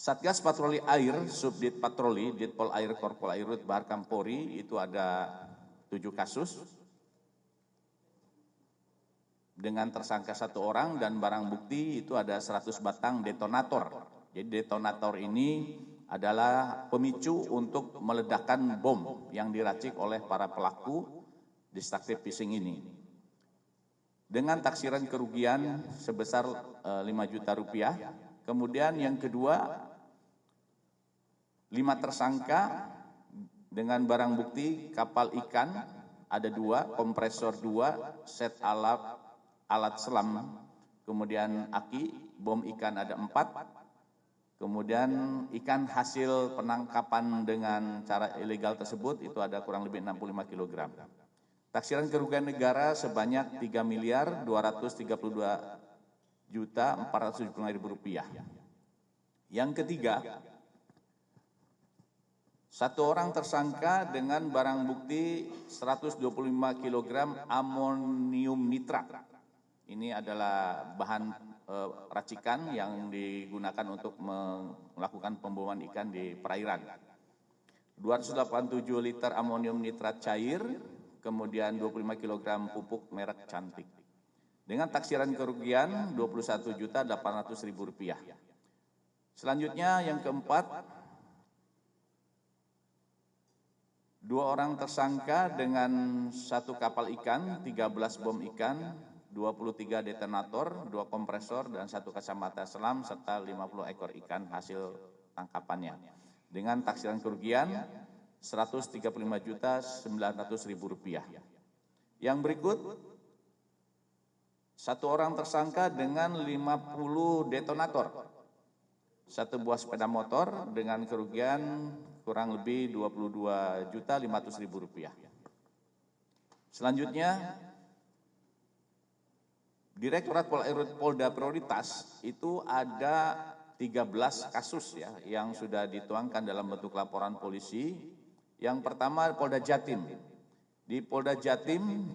Satgas Patroli Air, Subdit Patroli, Ditpol Air Korpol Airut Bahar Kampori, itu ada 7 kasus dengan tersangka 1 orang dan barang bukti itu ada 100 batang detonator. Jadi detonator ini adalah pemicu untuk meledakkan bom yang diracik oleh para pelaku destructive fishing ini. Dengan taksiran kerugian sebesar 5 juta rupiah. Kemudian yang kedua, 5 tersangka dengan barang bukti kapal ikan ada 2, kompresor 2, set alat selam, kemudian aki, bom ikan ada 4, kemudian ikan hasil penangkapan dengan cara ilegal tersebut itu ada kurang lebih 65 kg. Taksiran kerugian negara sebanyak 3.232.475.000 rupiah. Yang ketiga, 1 orang tersangka dengan barang bukti 125 kg amonium nitrat. Ini adalah bahan racikan yang digunakan untuk melakukan pembuangan ikan di perairan. 287 liter amonium nitrat cair, kemudian 25 kg pupuk merek Cantik. Dengan taksiran kerugian 21.800.000 rupiah. Selanjutnya yang keempat, 2 orang tersangka dengan 1 kapal ikan, 13 bom ikan, 23 detonator, 2 kompresor, dan 1 kacamata selam, serta 50 ekor ikan hasil tangkapannya. Dengan taksiran kerugian 135.900.000 rupiah. Yang berikut, 1 orang tersangka dengan 50 detonator, 1 buah sepeda motor dengan kerugian kurang lebih 22.500.000 rupiah. Selanjutnya, Direktorat Polda Prioritas itu ada 13 kasus ya yang sudah dituangkan dalam bentuk laporan polisi. Yang pertama Polda Jatim. Di Polda Jatim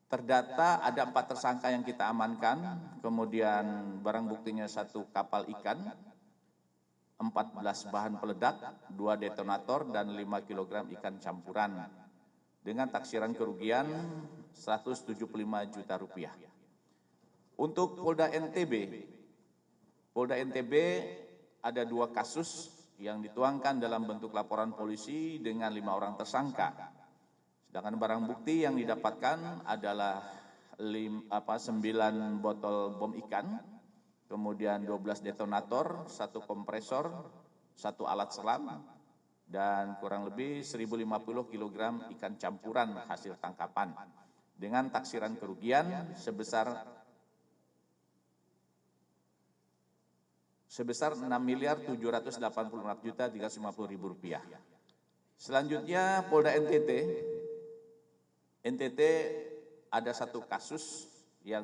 terdata ada 4 tersangka yang kita amankan, kemudian barang buktinya 1 kapal ikan, 14 bahan peledak, 2 detonator, dan 5 kg ikan campuran dengan taksiran kerugian 175 juta rupiah. Untuk Polda NTB ada 2 kasus yang dituangkan dalam bentuk laporan polisi dengan 5 orang tersangka. Sedangkan barang bukti yang didapatkan adalah 9 botol bom ikan, kemudian 12 detonator, 1 kompresor, 1 alat selam, dan kurang lebih 1.050 kg ikan campuran hasil tangkapan dengan taksiran kerugian sebesar 6.786.350.000 rupiah. Selanjutnya Polda NTT ada 1 kasus yang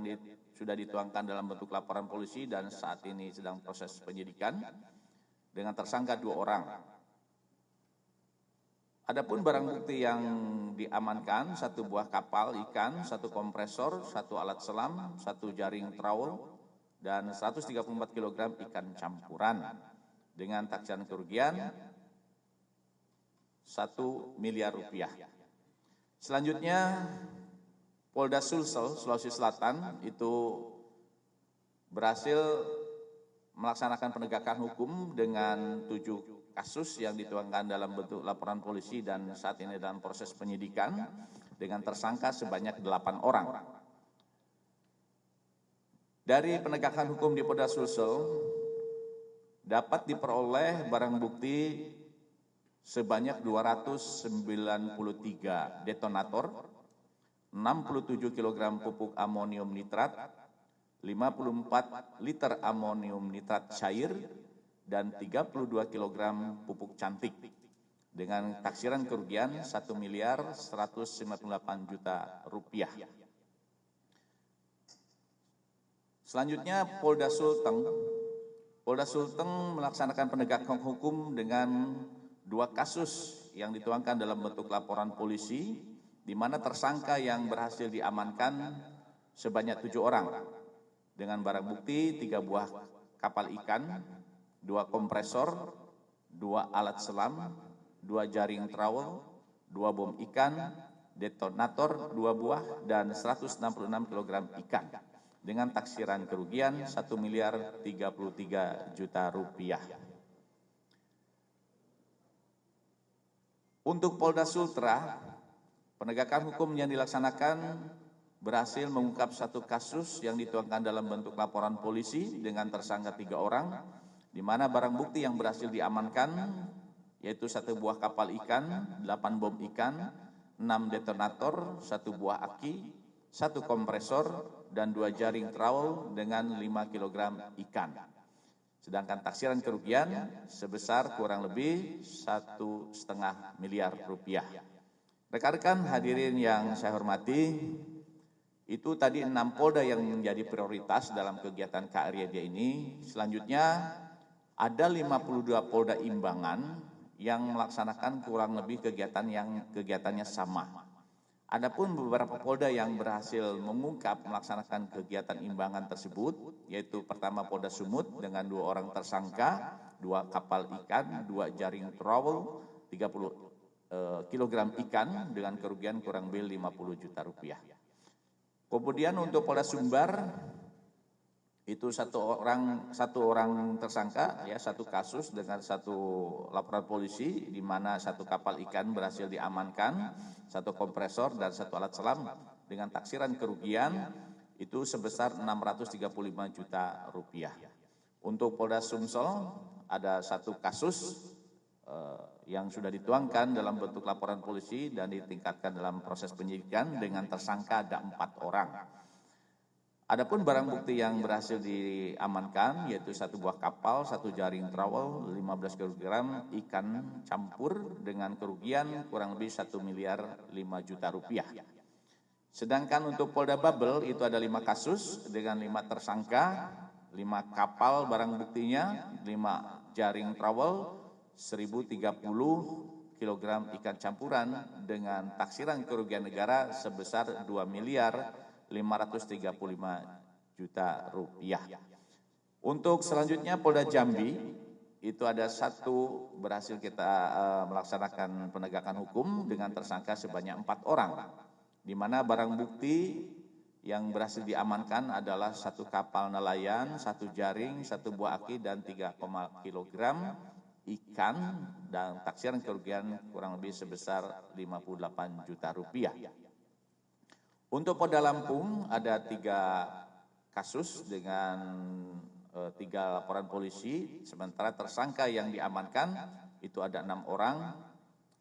sudah dituangkan dalam bentuk laporan polisi dan saat ini sedang proses penyidikan dengan tersangka 2 orang. Adapun barang bukti yang diamankan 1 buah kapal ikan, 1 kompresor, 1 alat selam, 1 jaring trawl, dan 134 kg ikan campuran dengan taksiran kerugian 1 miliar rupiah. Selanjutnya Polda Sulsel, Sulawesi Selatan itu berhasil melaksanakan penegakan hukum dengan 7 kasus yang dituangkan dalam bentuk laporan polisi dan saat ini dalam proses penyidikan dengan tersangka sebanyak 8 orang. Dari penegakan hukum di Polda Sulsel dapat diperoleh barang bukti sebanyak 293 detonator, 67 kg pupuk amonium nitrat, 54 liter amonium nitrat cair, dan 32 kg pupuk Cantik dengan taksiran kerugian 1.198 juta rupiah. Selanjutnya Polda Sulteng melaksanakan penegakan hukum dengan 2 kasus yang dituangkan dalam bentuk laporan polisi, di mana tersangka yang berhasil diamankan sebanyak 7 orang dengan barang bukti 3 buah kapal ikan, 2 kompresor, 2 alat selam, 2 jaring trowel, 2 bom ikan, detonator 2 buah, dan 166 kg ikan dengan taksiran kerugian 1.033 juta rupiah. Untuk Polda Sultra, penegakan hukum yang dilaksanakan berhasil mengungkap satu kasus yang dituangkan dalam bentuk laporan polisi dengan tersangka 3 orang, di mana barang bukti yang berhasil diamankan yaitu 1 buah kapal ikan, 8 bom ikan, 6 detonator, 1 buah aki, 1 kompresor, dan 2 jaring trowel dengan 5 kg ikan. Sedangkan taksiran kerugian sebesar kurang lebih 1,5 miliar rupiah. Rekan-rekan hadirin yang saya hormati, itu tadi 6 polda yang menjadi prioritas dalam kegiatan KRYD ini. Selanjutnya ada 52 polda imbangan yang melaksanakan kurang lebih kegiatannya sama. Adapun beberapa polda yang berhasil mengungkap melaksanakan kegiatan imbangan tersebut, yaitu pertama Polda Sumut dengan 2 orang tersangka, 2 kapal ikan, 2 jaring trowel, 30 kg ikan dengan kerugian kurang lebih 50 juta rupiah. Kemudian untuk Polda Sumbar itu satu orang tersangka, ya, 1 kasus dengan 1 laporan polisi, di mana 1 kapal ikan berhasil diamankan, 1 kompresor dan 1 alat selam dengan taksiran kerugian itu sebesar 635 juta rupiah. Untuk Polda Sumsel ada 1 kasus yang sudah dituangkan dalam bentuk laporan polisi dan ditingkatkan dalam proses penyidikan dengan tersangka ada 4 orang. Adapun barang bukti yang berhasil diamankan yaitu 1 buah kapal, 1 jaring trowel, 15 kg ikan campur dengan kerugian kurang lebih 1,5 miliar rupiah. Sedangkan untuk Polda Babel itu ada 5 kasus dengan 5 tersangka, 5 kapal barang buktinya, 5 jaring trowel, 1.030 kg ikan campuran dengan taksiran kerugian negara sebesar 2.535 juta rupiah. Untuk selanjutnya Polda Jambi itu ada 1 berhasil kita melaksanakan penegakan hukum dengan tersangka sebanyak 4 orang, di mana barang bukti yang berhasil diamankan adalah 1 kapal nelayan, 1 jaring, 1 buah aki dan 3 kg ikan dan taksiran kerugian kurang lebih sebesar 58 juta rupiah. Untuk Polda Lampung ada 3 kasus dengan 3 laporan polisi, sementara tersangka yang diamankan itu ada 6 orang,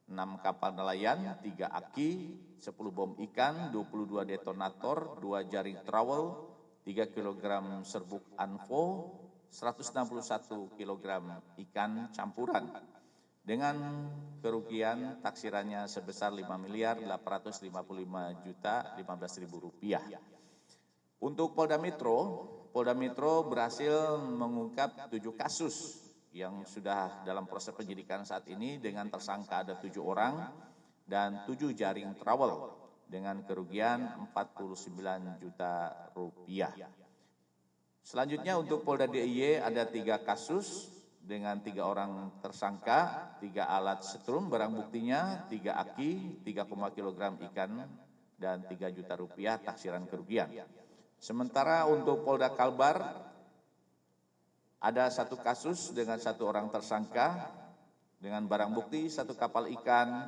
6 kapal nelayan, 3 aki, 10 bom ikan, 22 detonator, 2 jaring trowel, 3 kg serbuk anfo, 161 kg ikan campuran dengan kerugian taksirannya sebesar 5.855 juta 15.000 rupiah. Untuk Polda Metro berhasil mengungkap 7 kasus yang sudah dalam proses penyidikan saat ini dengan tersangka ada 7 orang dan 7 jaring trowel dengan kerugian 49 juta rupiah. Selanjutnya untuk Polda DIY ada 3 kasus dengan 3 orang tersangka, 3 alat setrum barang buktinya, 3 aki, 3 kg ikan dan 3 juta rupiah taksiran kerugian. Sementara untuk Polda Kalbar ada 1 kasus dengan 1 orang tersangka dengan barang bukti 1 kapal ikan,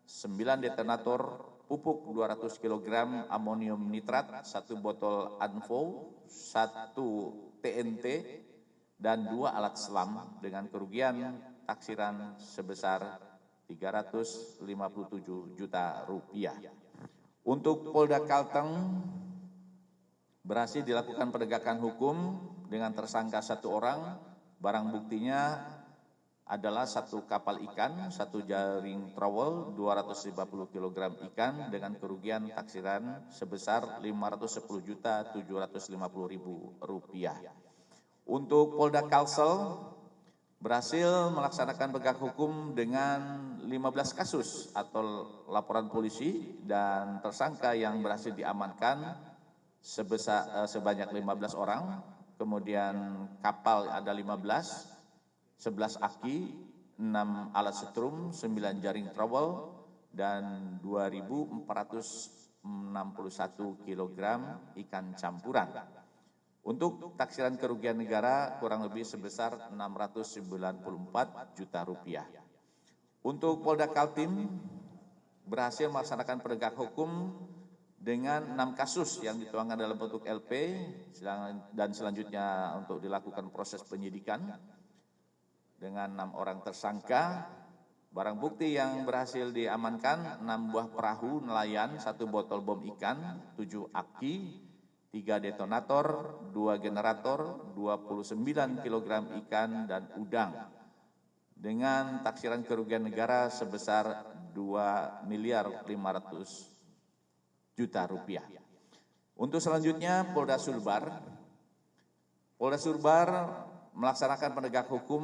9 detonator, pupuk 200 kg amonium nitrat, 1 botol anfo, 1 TNT, dan 2 alat selam dengan kerugian taksiran sebesar 357 juta rupiah. Untuk Polda Kalteng berhasil dilakukan penegakan hukum dengan tersangka 1 orang, barang buktinya adalah 1 kapal ikan, 1 jaring trowel, 250 kg ikan dengan kerugian taksiran sebesar 510.750.000 rupiah. Untuk Polda Kalsel berhasil melaksanakan penegakan hukum dengan 15 kasus atau laporan polisi dan tersangka yang berhasil diamankan sebanyak 15 orang, kemudian kapal ada 15, 11 aki, 6 alat setrum, 9 jaring trowel, dan 2.461 kg ikan campuran. Untuk taksiran kerugian negara kurang lebih sebesar 694 juta rupiah. Untuk Polda Kaltim berhasil melaksanakan penegak hukum dengan 6 kasus yang dituangkan dalam bentuk LP dan selanjutnya untuk dilakukan proses penyidikan dengan 6 orang tersangka. Barang bukti yang berhasil diamankan 6 buah perahu nelayan, 1 botol bom ikan, 7 aki, 3 detonator, 2 generator, 29 kg ikan dan udang dengan taksiran kerugian negara sebesar 2.500.000.000 rupiah. Untuk selanjutnya Polda Sulbar melaksanakan penegak hukum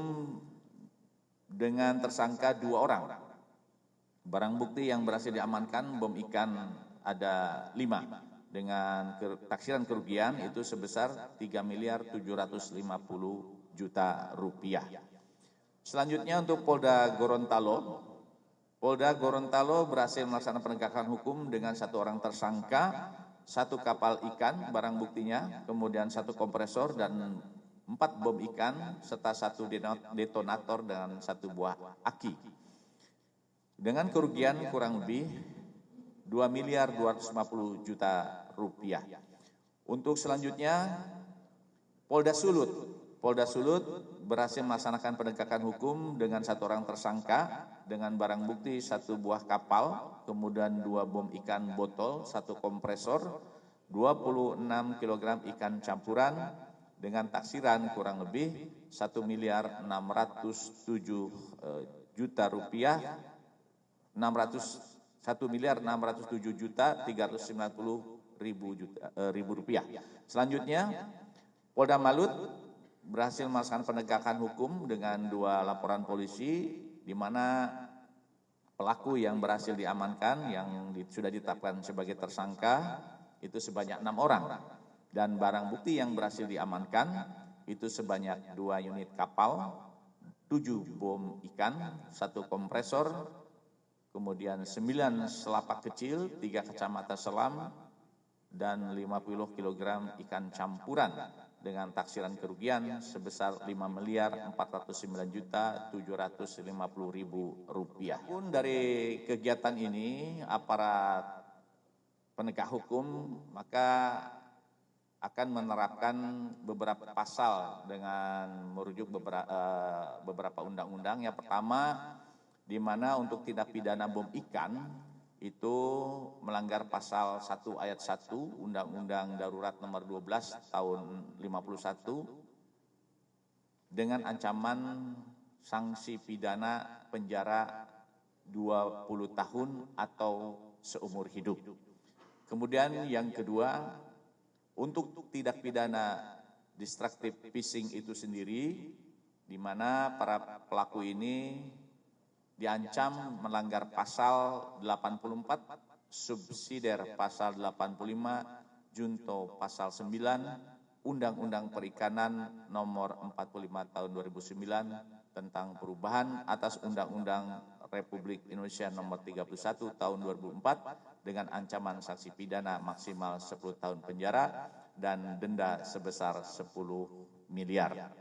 dengan tersangka 2 orang. Barang bukti yang berhasil diamankan bom ikan ada 5 dengan taksiran kerugian itu sebesar 3.750.000.000 rupiah. Selanjutnya untuk Polda Gorontalo berhasil melaksanakan penegakan hukum dengan 1 orang tersangka, 1 kapal ikan barang buktinya, kemudian 1 kompresor dan 4 bom ikan serta 1 detonator dan 1 buah aki. Dengan kerugian kurang lebih 2.250.000.000 rupiah. Untuk selanjutnya Polda Sulut berhasil melaksanakan penegakan hukum dengan 1 orang tersangka dengan barang bukti 1 buah kapal, kemudian 2 bom ikan botol, 1 kompresor, 26 kg ikan campuran dengan taksiran kurang lebih 1.607.350.000 rupiah. Selanjutnya Polda Malut berhasil melaksanakan penegakan hukum dengan 2 laporan polisi di mana pelaku yang berhasil diamankan yang sudah ditetapkan sebagai tersangka itu sebanyak 6 orang dan barang bukti yang berhasil diamankan itu sebanyak 2 unit kapal, 7 bom ikan, 1 kompresor, kemudian 9 selapak kecil, 3 kacamata selam, dan 50 kg ikan campuran dengan taksiran kerugian sebesar 5.409.750.000 rupiah. Pun dari kegiatan ini aparat penegak hukum maka akan menerapkan beberapa pasal dengan merujuk beberapa undang-undang. Yang pertama, di mana untuk tindak pidana bom ikan itu melanggar pasal 1 ayat 1 Undang-Undang Darurat Nomor 12 Tahun 51 dengan ancaman sanksi pidana penjara 20 tahun atau seumur hidup. Kemudian yang kedua, untuk tindak pidana destructive fishing itu sendiri, di mana para pelaku ini diancam melanggar pasal 84, subsidiar pasal 85, junto pasal 9, Undang-Undang Perikanan Nomor 45 Tahun 2009 tentang perubahan atas Undang-Undang Republik Indonesia Nomor 31 Tahun 2004 dengan ancaman sanksi pidana maksimal 10 tahun penjara dan denda sebesar 10 miliar.